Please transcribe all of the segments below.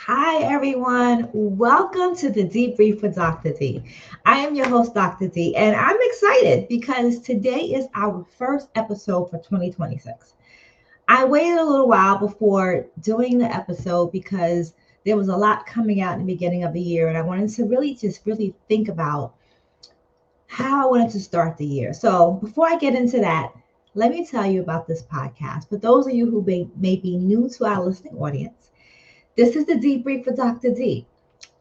Hi, everyone. Welcome to the Dee-Brief with Dr. D. I am your host, Dr. D, and I'm excited because today is our first episode for 2026. I waited a little while before doing the episode because there was a lot coming out in the beginning of the year, and I wanted to really think about how I wanted to start the year. So before I get into that, let me tell you about this podcast. For those of you who may be new to our listening audience, this is the Dee-Brief for Dr. D.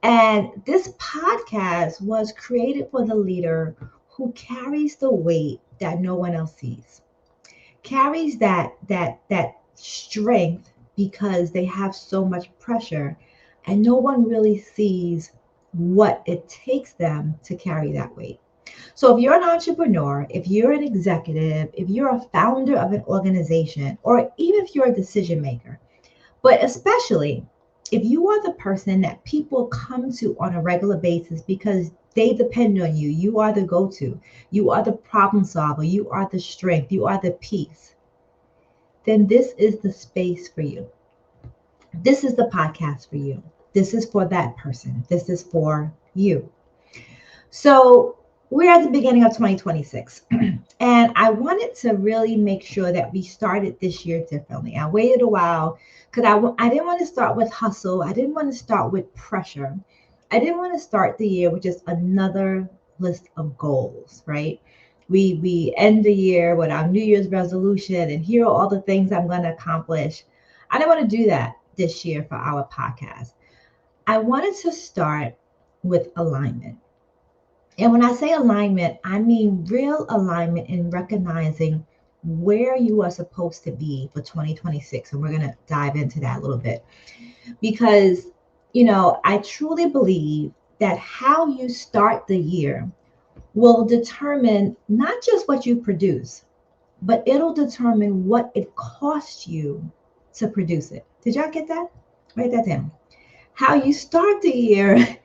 And this podcast was created for the leader who carries the weight that no one else sees, carries that strength because they have so much pressure and no one really sees what it takes them to carry that weight. So if you're an entrepreneur, if you're an executive, if you're a founder of an organization, or even if you're a decision maker, but especially if you are the person that people come to on a regular basis because they depend on you, you are the go to, you are the problem solver, you are the strength, you are the peace, then this is the space for you. This is the podcast for you. This is for that person. This is for you. So we're at the beginning of 2026. And I wanted to really make sure that we started this year differently. I waited a while because I didn't want to start with hustle. I didn't want to start with pressure. I didn't want to start the year with just another list of goals, right? We end the year with our New Year's resolution and here are all the things I'm going to accomplish. I didn't want to do that this year for our podcast. I wanted to start with alignment. And when I say alignment, I mean real alignment in recognizing where you are supposed to be for 2026. And we're going to dive into that a little bit because, I truly believe that how you start the year will determine not just what you produce, but it'll determine what it costs you to produce it. Did y'all get that? Write that down. How you start the year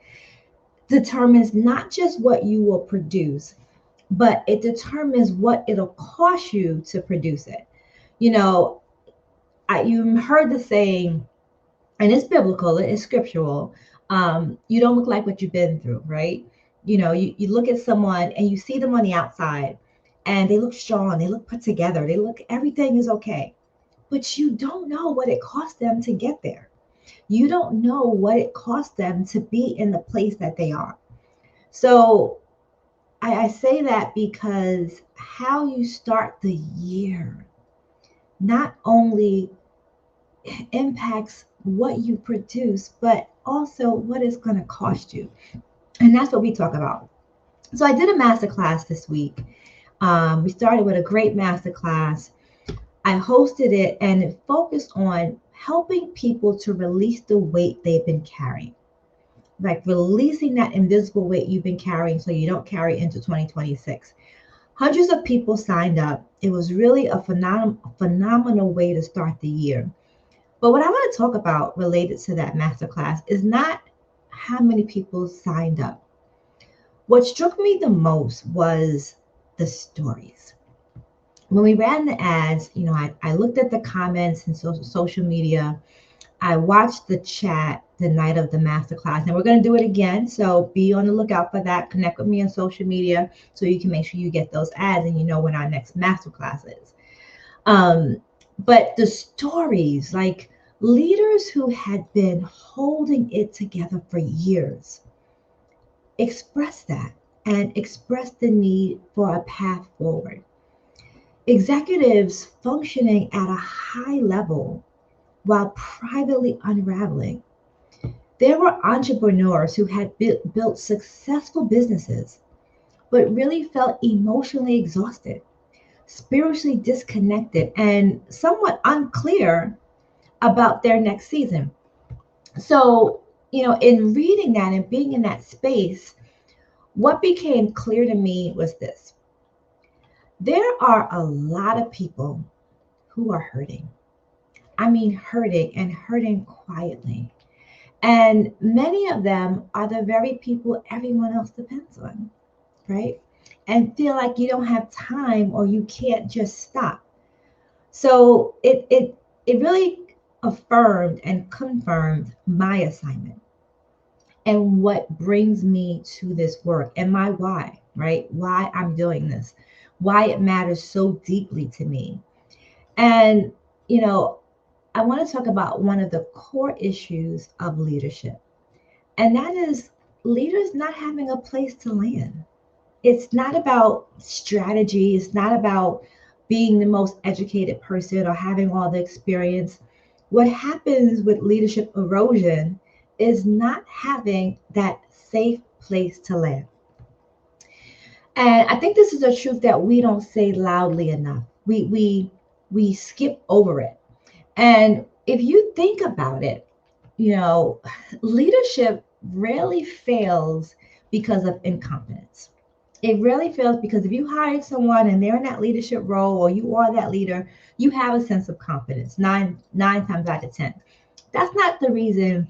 determines not just what you will produce, but it determines what it'll cost you to produce it. You heard the saying, and it's biblical, it's scriptural. You don't look like what you've been through, right? You look at someone and you see them on the outside and they look strong, they look put together, everything is okay. But you don't know what it cost them to get there. You don't know what it cost them to be in the place that they are. So I say that because how you start the year not only impacts what you produce, but also what it's going to cost you. And that's what we talk about. So I did a masterclass this week. We started with a great masterclass. I hosted it and it focused on helping people to release the weight they've been carrying. Like releasing that invisible weight you've been carrying so you don't carry into 2026. Hundreds of people signed up. It was really a phenomenal way to start the year. But what I want to talk about related to that masterclass is not how many people signed up. What struck me the most was the stories. When we ran the ads, I looked at the comments and social media. I watched the chat the night of the masterclass, and we're going to do it again. So be on the lookout for that. Connect with me on social media so you can make sure you get those ads and you know when our next masterclass is. But the stories, like leaders who had been holding it together for years, expressed that and expressed the need for a path forward. Executives functioning at a high level while privately unraveling. There were entrepreneurs who had built successful businesses, but really felt emotionally exhausted, spiritually disconnected, and somewhat unclear about their next season. So, in reading that and being in that space, what became clear to me was this. There are a lot of people who are hurting. I mean, hurting and hurting quietly. And many of them are the very people everyone else depends on, right? And feel like you don't have time or you can't just stop. So it really affirmed and confirmed my assignment and what brings me to this work and my why, right? Why I'm doing this, why it matters so deeply to me. And, you know, I want to talk about one of the core issues of leadership, and that is leaders not having a place to land. It's not about strategy, it's not about being the most educated person or having all the experience. What happens with leadership erosion is not having that safe place to land. And I think this is a truth that we don't say loudly enough. We skip over it. And if you think about it, you know, leadership rarely fails because of incompetence. It rarely fails because if you hire someone and they're in that leadership role or you are that leader, you have a sense of confidence nine times out of 10. That's not the reason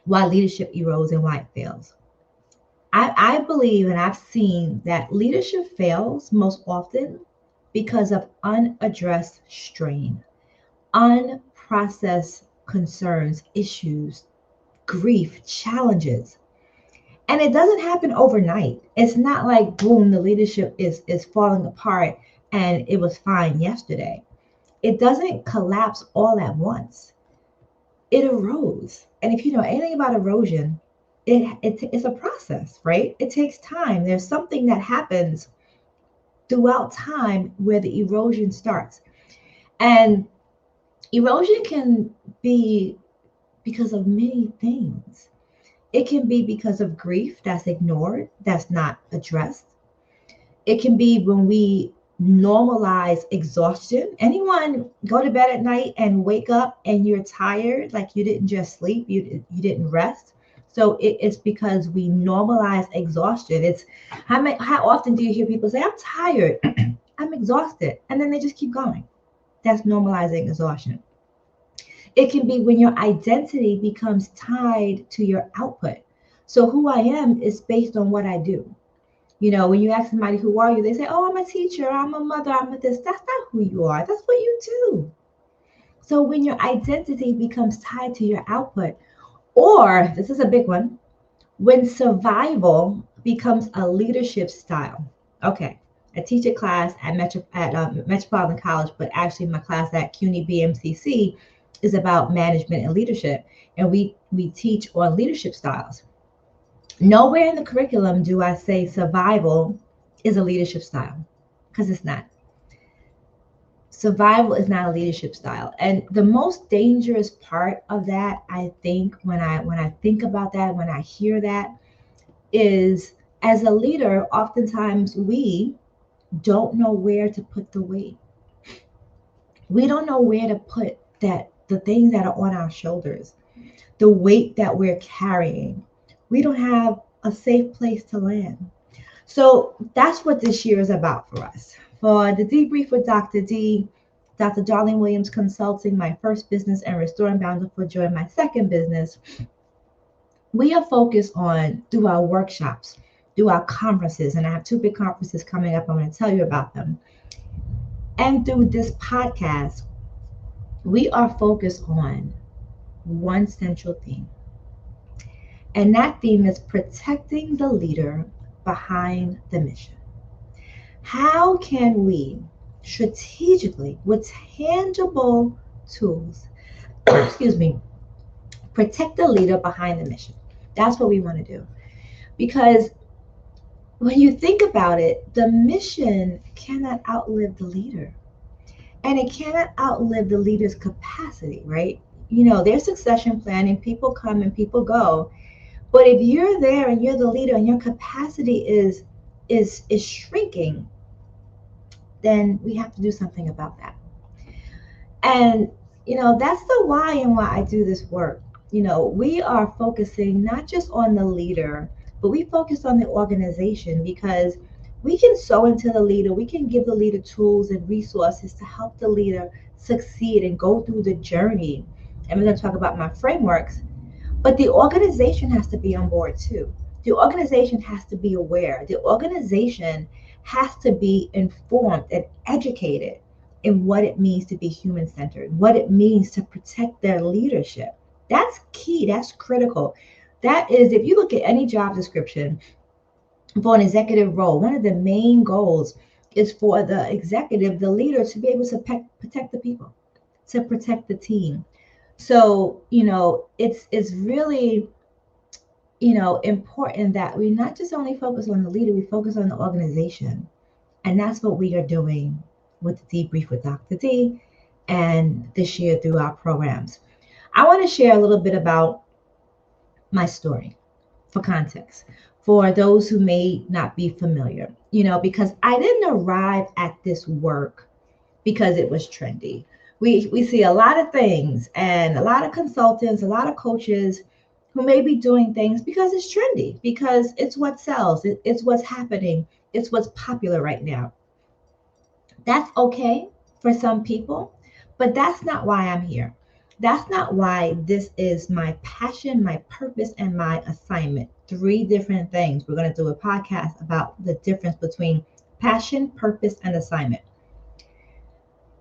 why leadership erodes and why it fails. I believe and I've seen that leadership fails most often because of unaddressed strain, unprocessed concerns, issues, grief, challenges. And it doesn't happen overnight. It's not like boom, the leadership is falling apart and it was fine yesterday. It doesn't collapse all at once. It erodes. And if you know anything about erosion, it's a process, right? It takes time. There's something that happens throughout time where the erosion starts. And erosion can be because of many things. It can be because of grief that's ignored, that's not addressed. It can be when we normalize exhaustion. Anyone go to bed at night and wake up and you're tired, like you didn't just sleep, you didn't rest. So it's because we normalize exhaustion. It's how often do you hear people say, "I'm tired, I'm exhausted," and then they just keep going. That's normalizing exhaustion. It can be when your identity becomes tied to your output. So who I am is based on what I do. You know, when you ask somebody, who are you? They say, oh, I'm a teacher, I'm a mother, I'm a this. That's not who you are. That's what you do. So when your identity becomes tied to your output, or this is a big one, when survival becomes a leadership style. Okay, I teach a class at Metropolitan College, but actually my class at CUNY BMCC is about management and leadership, and we teach on leadership styles. Nowhere in the curriculum do I say survival is a leadership style, because it's not. Survival is not a leadership style. And the most dangerous part of that, I think, when I think about that, when I hear that, is as a leader, oftentimes we don't know where to put the weight. We don't know where to put the things that are on our shoulders, the weight that we're carrying. We don't have a safe place to land. So that's what this year is about for us. For the Dee-Brief with Dr. D, Dr. Darlene Williams Consulting, my first business, and Restoring Bountiful Joy, my second business, we are focused on, through our workshops, through our conferences, and I have two big conferences coming up. I'm going to tell you about them. And through this podcast, we are focused on one central theme. And that theme is protecting the leader behind the mission. How can we strategically, with tangible tools, excuse me, protect the leader behind the mission? That's what we want to do. Because when you think about it, the mission cannot outlive the leader. And it cannot outlive the leader's capacity, right? You know, there's succession planning, people come and people go. But if you're there and you're the leader and your capacity is shrinking, then we have to do something about that. And you know, that's the why and why I do this work. You know, we are focusing not just on the leader, but we focus on the organization, because we can sow into the leader, we can give the leader tools and resources to help the leader succeed and go through the journey. And we're going to talk about my frameworks. But the organization has to be on board too. The organization has to be aware. The organization has to be informed and educated in what it means to be human-centered, what it means to protect their leadership. That's key. That's critical. That is, if you look at any job description for an executive role, one of the main goals is for the executive, the leader, to be able to protect the people, to protect the team. So, it's really, important that we not just only focus on the leader, we focus on the organization. And that's what we are doing with the Dee-Brief with Dr. D and this year through our programs. I want to share a little bit about my story for context, for those who may not be familiar, because I didn't arrive at this work because it was trendy. We see a lot of things and a lot of consultants, a lot of coaches who may be doing things because it's trendy, because it's what sells, it's what's happening, it's what's popular right now. That's okay for some people, but that's not why I'm here. That's not why this is my passion, my purpose, and my assignment. Three different things. We're going to do a podcast about the difference between passion, purpose, and assignment.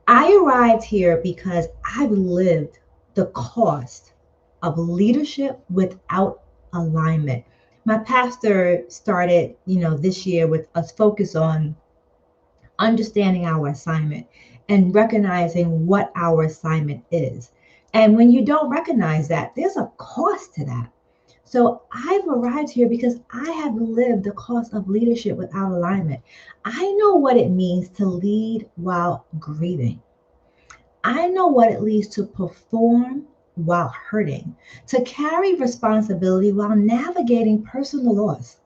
I arrived here because I've lived the cost of leadership without alignment. My pastor started, this year with us focus on understanding our assignment and recognizing what our assignment is. And when you don't recognize that, there's a cost to that. So I've arrived here because I have lived the cost of leadership without alignment. I know what it means to lead while grieving. I know what it means to perform while hurting, to carry responsibility while navigating personal loss,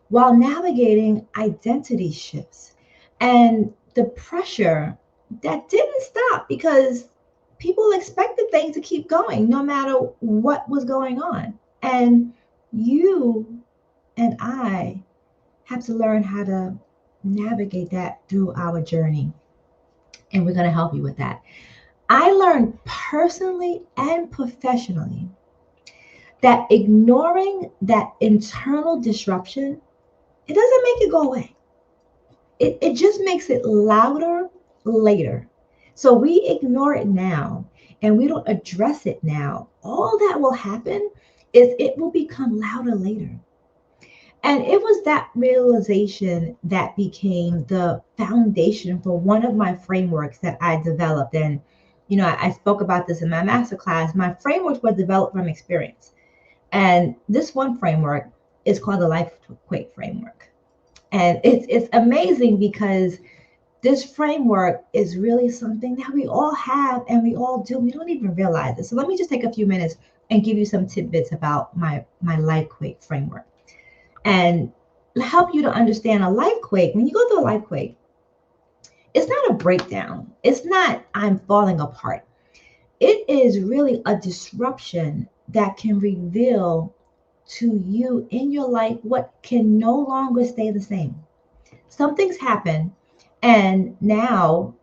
while navigating identity shifts, and the pressure that didn't stop because people expected things to keep going no matter what was going on. And you and I have to learn how to navigate that through our journey. And we're going to help you with that. I learned personally and professionally that ignoring that internal disruption, it doesn't make it go away. It just makes it louder later. So we ignore it now and we don't address it now. All that will happen is it will become louder later. And it was that realization that became the foundation for one of my frameworks that I developed. And, I spoke about this in my masterclass. My frameworks were developed from experience. And this one framework is called the LifeQuake Framework. And it's amazing because this framework is really something that we all have and we all do. We don't even realize it. So let me just take a few minutes and give you some tidbits about my LifeQuake framework and help you to understand a lifequake. When you go through a lifequake, it's not a breakdown. It's not I'm falling apart. It is really a disruption that can reveal to you in your life what can no longer stay the same. Something's happened and now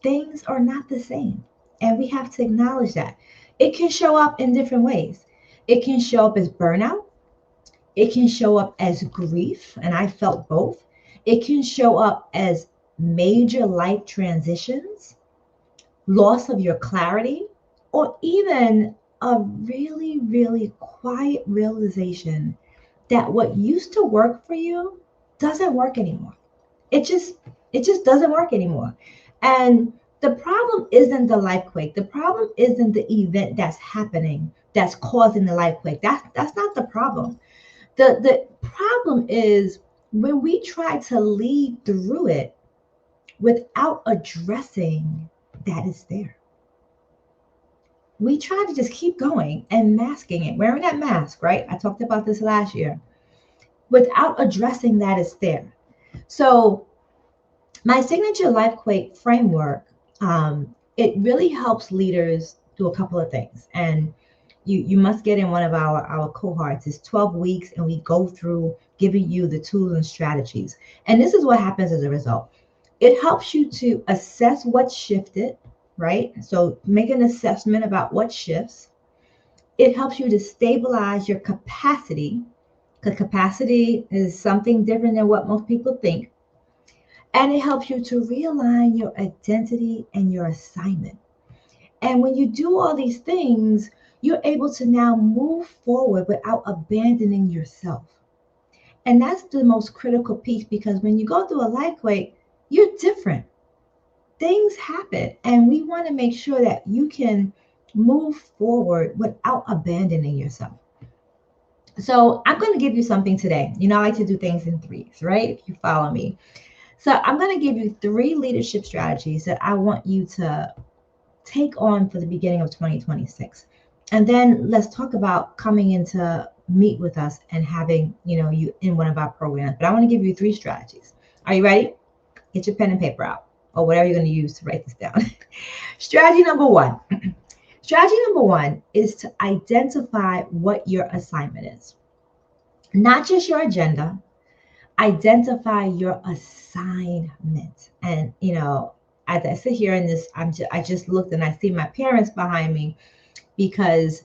things are not the same. And we have to acknowledge that. It can show up in different ways. It can show up as burnout. It can show up as grief, and I felt both. It can show up as major life transitions, loss of your clarity, or even a really, really quiet realization that what used to work for you doesn't work anymore. It just doesn't work anymore. And the problem isn't the lifequake. The problem isn't the event that's happening that's causing the lifequake. That's not the problem. The problem is when we try to lead through it without addressing that it's there. We try to just keep going and masking it, wearing that mask, right? I talked about this last year, without addressing that it's there. So my signature LifeQuake framework, it really helps leaders do a couple of things. And you must get in one of our cohorts. It's 12 weeks, and we go through giving you the tools and strategies. And this is what happens as a result. It helps you to assess what shifted, right? So make an assessment about what shifts. It helps you to stabilize your capacity, because capacity is something different than what most people think. And it helps you to realign your identity and your assignment. And when you do all these things, you're able to now move forward without abandoning yourself. And that's the most critical piece, because when you go through a life quake, you're different. Things happen, and we want to make sure that you can move forward without abandoning yourself. So I'm going to give you something today. I like to do things in threes, right? If you follow me. So I'm going to give you 3 leadership strategies that I want you to take on for the beginning of 2026. And then let's talk about coming in to meet with us and having, you in one of our programs. But I want to give you 3 strategies. Are you ready? Get your pen and paper out, or whatever you're going to use to write this down. Strategy number 1. Strategy number 1 is to identify what your assignment is. Not just your agenda, identify your assignment. And, as I sit here in this, I just looked and I see my parents behind me, because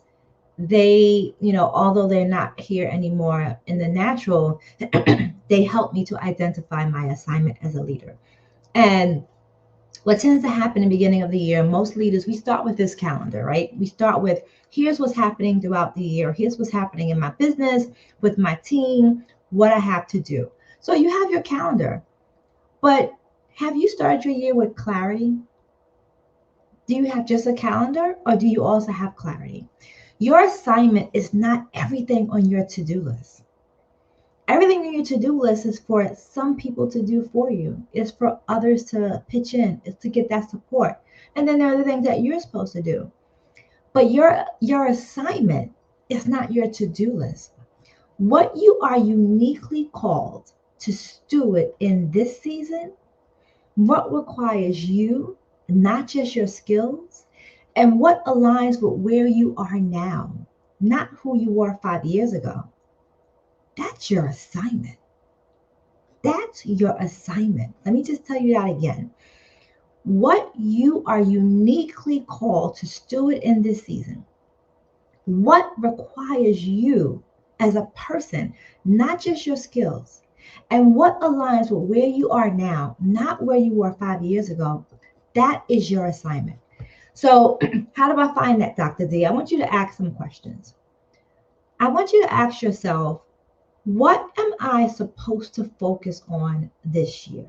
they, although they're not here anymore in the natural, they help me to identify my assignment as a leader. And what tends to happen in the beginning of the year, most leaders, we start with this calendar, right? We start with, here's what's happening throughout the year. Here's what's happening in my business, with my team, what I have to do. So you have your calendar, but have you started your year with clarity? Do you have just a calendar, or do you also have clarity? Your assignment is not everything on your to-do list. Everything on your to-do list is for some people to do for you. It's for others to pitch in. It's to get that support. And then there are the things that you're supposed to do. But your assignment is not your to-do list. What you are uniquely called to steward in this season, what requires you, not just your skills, and what aligns with where you are now, not who you were 5 years ago. That's your assignment. That's your assignment. Let me just tell you that again. What you are uniquely called to steward in this season, what requires you as a person, not just your skills, and what aligns with where you are now, not where you were 5 years ago, that is your assignment. So how do I find that, Dr. D? I want you to ask some questions. I want you to ask yourself, what am I supposed to focus on this year?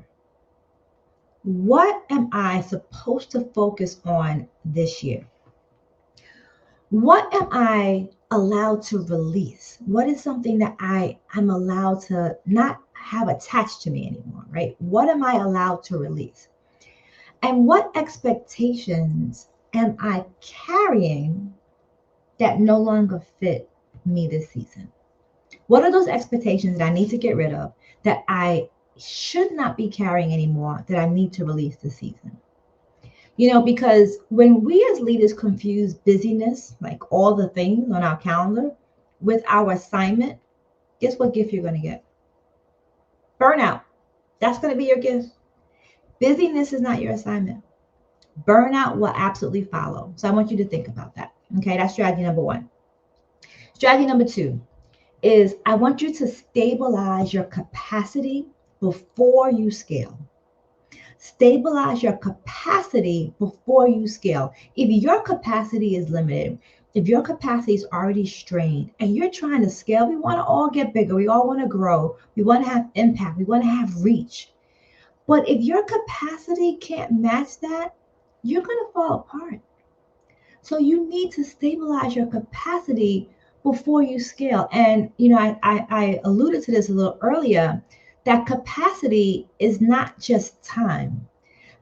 What am I supposed to focus on this year? What am I allowed to release? What is something that I'm allowed to not have attached to me anymore, right? What am I allowed to release? And what expectations am I carrying that no longer fit me this season? What are those expectations that I need to get rid of, that I should not be carrying anymore, that I need to release this season? Because when we as leaders confuse busyness, like all the things on our calendar, with our assignment, guess what gift you're going to get? Burnout. That's going to be your gift. Busyness is not your assignment. Burnout will absolutely follow. So I want you to think about that. Okay, that's strategy number 1. Strategy number 2 is, I want you to stabilize your capacity before you scale. Stabilize your capacity before you scale. If your capacity is limited, if your capacity is already strained and you're trying to scale, we want to all get bigger. We all want to grow. We want to have impact. We want to have reach. But if your capacity can't match that, you're going to fall apart. So you need to stabilize your capacity before you scale. And, I alluded to this a little earlier, that capacity is not just time.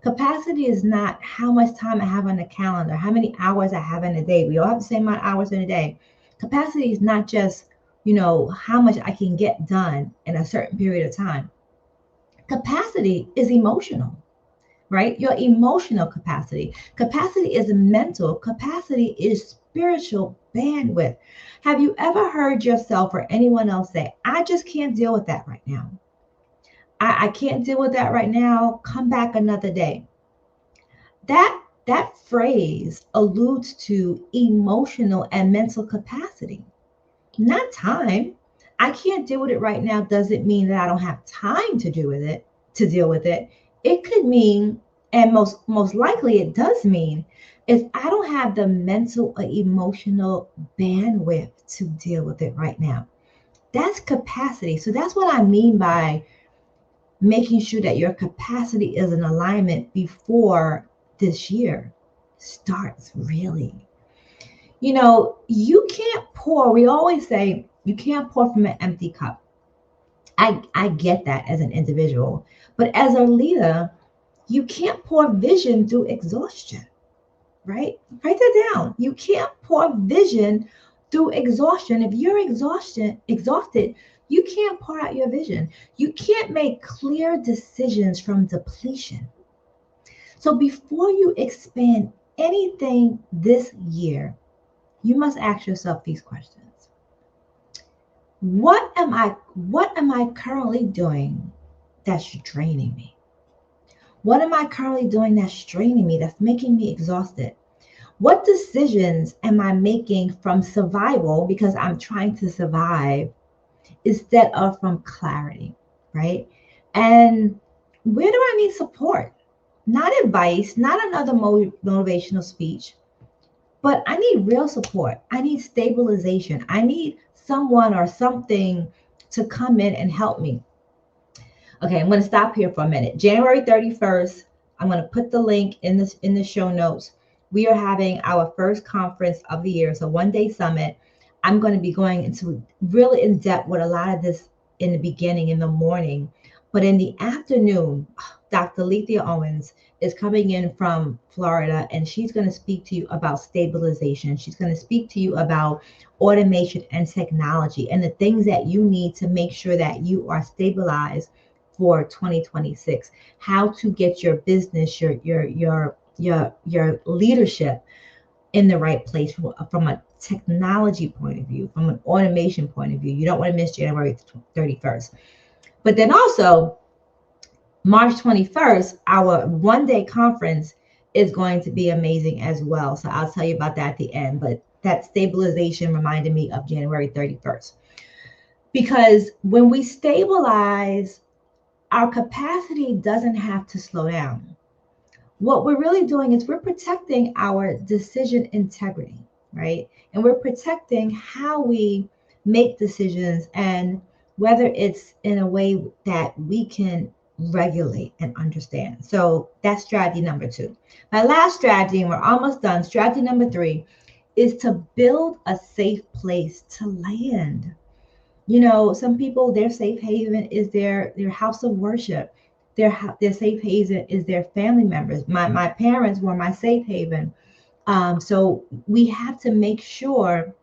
Capacity is not how much time I have on the calendar, how many hours I have in a day. We all have the same amount of hours in a day. Capacity is not just, how much I can get done in a certain period of time. Capacity is emotional, right? Your emotional capacity. Capacity is mental. Capacity is spiritual bandwidth. Have you ever heard yourself or anyone else say, I just can't deal with that right now? I can't deal with that right now. Come back another day. That phrase alludes to emotional and mental capacity, not time. I can't deal with it right now doesn't mean that I don't have time to deal with it. It could mean, and most likely it does mean, is I don't have the mental or emotional bandwidth to deal with it right now. That's capacity. So that's what I mean by making sure that your capacity is in alignment before this year starts, really. You can't pour. We always say you can't pour from an empty cup. I get that as an individual, but as a leader, you can't pour vision through exhaustion, right? Write that down. You can't pour vision through exhaustion. If you're exhausted, you can't pour out your vision. You can't make clear decisions from depletion. So before you expand anything this year, you must ask yourself these questions. What am I currently doing that's draining me? What am I currently doing that's draining me, that's making me exhausted? What decisions am I making from survival because I'm trying to survive instead of from clarity, right? And where do I need support? Not advice, not another motivational speech, but I need real support. I need stabilization. I need someone or something to come in and help me. Okay, I'm going to stop here for a minute. January 31st, I'm going to put the link in the show notes. We are having our first conference of the year, so one-day summit. I'm going to be going into really in depth with a lot of this in the beginning, in the morning. But in the afternoon, Dr. Lethea Owens is coming in from Florida, and she's going to speak to you about stabilization. She's going to speak to you about automation and technology and the things that you need to make sure that you are stabilized for 2026. How to get your business, your leadership in the right place from a technology point of view, from an automation point of view. You don't want to miss January 31st. But then also, March 21st, our one-day conference is going to be amazing as well. So I'll tell you about that at the end. But that stabilization reminded me of January 31st. Because when we stabilize, our capacity doesn't have to slow down. What we're really doing is we're protecting our decision integrity, right? And we're protecting how we make decisions and whether it's in a way that we can regulate and understand. So that's strategy number 2. My last strategy, and we're almost done, strategy number 3 is to build a safe place to land. Some people, their safe haven is their house of worship. Their safe haven is their family members. My parents were my safe haven. So we have to make sure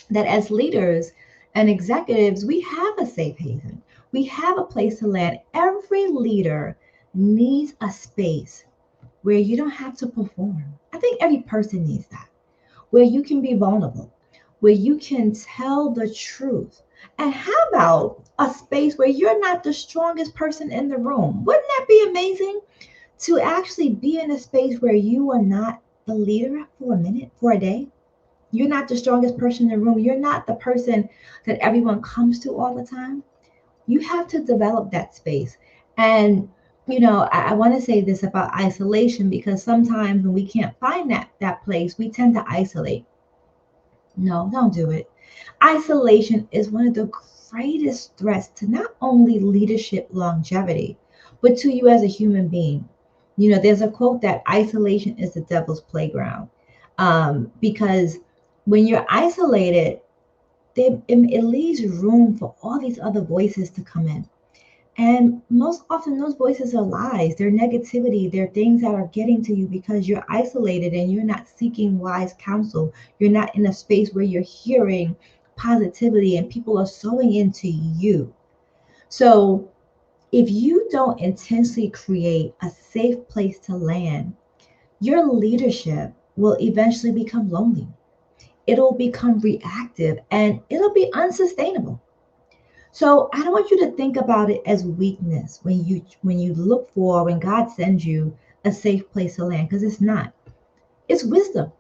that as leaders and executives, we have a safe haven. We have a place to land. Every leader needs a space where you don't have to perform. I think every person needs that, where you can be vulnerable, where you can tell the truth. And how about a space where you're not the strongest person in the room? Wouldn't that be amazing to actually be in a space where you are not the leader for a minute, for a day? You're not the strongest person in the room. You're not the person that everyone comes to all the time. You have to develop that space. And I want to say this about isolation, because sometimes when we can't find that place, we tend to isolate. No, don't do it. Isolation is one of the greatest threats to not only leadership longevity, but to you as a human being. There's a quote that isolation is the devil's playground, because when you're isolated, it leaves room for all these other voices to come in. And most often those voices are lies, they're negativity, they're things that are getting to you because you're isolated and you're not seeking wise counsel. You're not in a space where you're hearing positivity and people are sowing into you. So if you don't intentionally create a safe place to land, your leadership will eventually become lonely. It'll become reactive and it'll be unsustainable. So I don't want you to think about it as weakness when God sends you a safe place to land, because it's not. It's wisdom.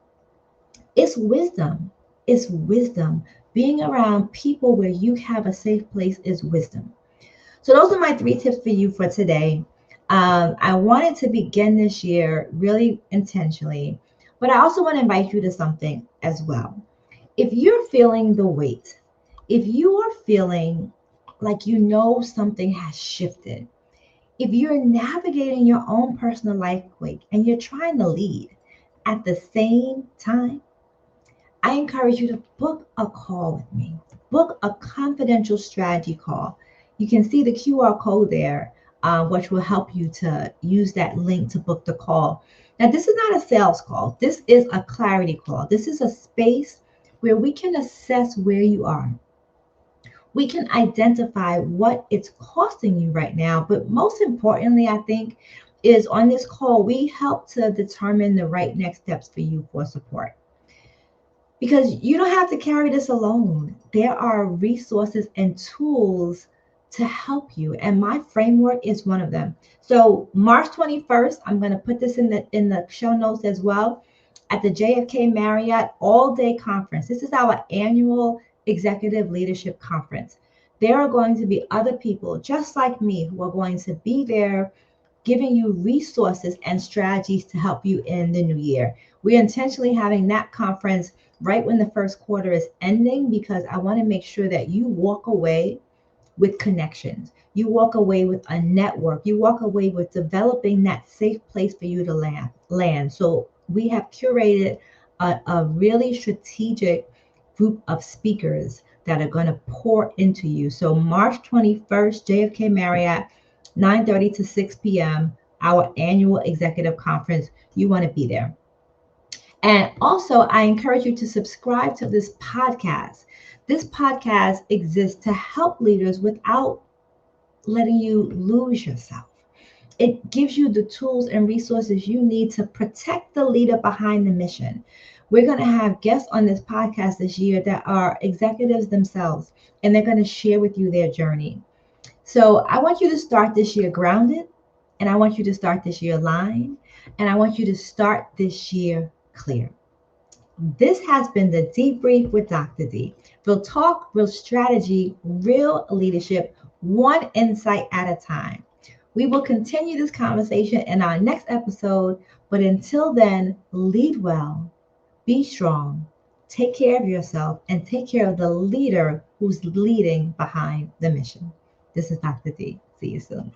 It's wisdom. It's wisdom. Being around people where you have a safe place is wisdom. So those are my 3 tips for you for today. I wanted to begin this year really intentionally, but I also want to invite you to something as well. If you're feeling the weight, if you are feeling like you know something has shifted, if you're navigating your own personal life quake and you're trying to lead at the same time, I encourage you to book a call with me. Book a confidential strategy call. You can see the QR code there, which will help you to use that link to book the call. Now, this is not a sales call. This is a clarity call. This is a space where we can assess where you are. We can identify what it's costing you right now. But most importantly, I think, is on this call, we help to determine the right next steps for you for support. Because you don't have to carry this alone. There are resources and tools to help you. And my framework is one of them. So March 21st, I'm going to put this in the show notes as well, at the JFK Marriott all-day conference. This is our annual executive leadership conference. There are going to be other people just like me who are going to be there giving you resources and strategies to help you in the new year. We're intentionally having that conference right when the first quarter is ending because I want to make sure that you walk away with connections. You walk away with a network. You walk away with developing that safe place for you to land. So we have curated a really strategic group of speakers that are going to pour into you. So March 21st, JFK Marriott, 9:30 to 6 p.m., our annual executive conference. You want to be there. And also, I encourage you to subscribe to this podcast. This podcast exists to help leaders without letting you lose yourself. It gives you the tools and resources you need to protect the leader behind the mission. We're going to have guests on this podcast this year that are executives themselves, and they're going to share with you their journey. So I want you to start this year grounded, and I want you to start this year aligned, and I want you to start this year clear. This has been the Dee-Brief with Dr. D. Real talk, real strategy, real leadership, one insight at a time. We will continue this conversation in our next episode, but until then, lead well, be strong, take care of yourself, and take care of the leader who's leading behind the mission. This is Dr. D. See you soon.